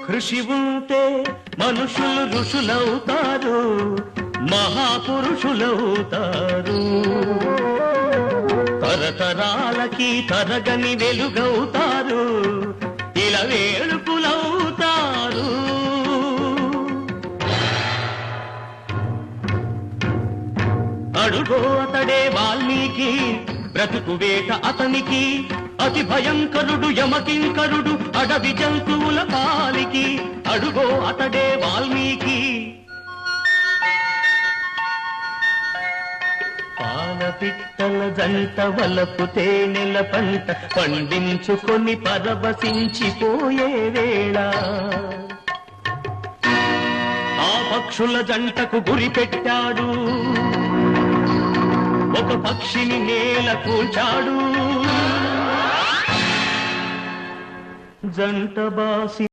కృషి ఉంటే మనుషులు ఋషులవుతారు, మహాపురుషులవుతారు, తరతరాలకి తరగని వెలుగవుతారు, ఇలా వేడుకులవుతారు. అడుగో అతడే వాల్మీకి, బ్రతుకు వేట అతనికి, అతి భయంకరుడు యమకింకరుడు అడవి జంతువుల పాలికి. అడుగో అతడే వాల్మీకి. పాలపిట్టల జంట వలపు తేనెల పంట పండించుకొని పరవశించిపోయే వేళ, ఆ పక్షుల జంటకు గురి పెట్టాడు, ఒక పక్షిని నేల కూల్చాడు. జంట బాసి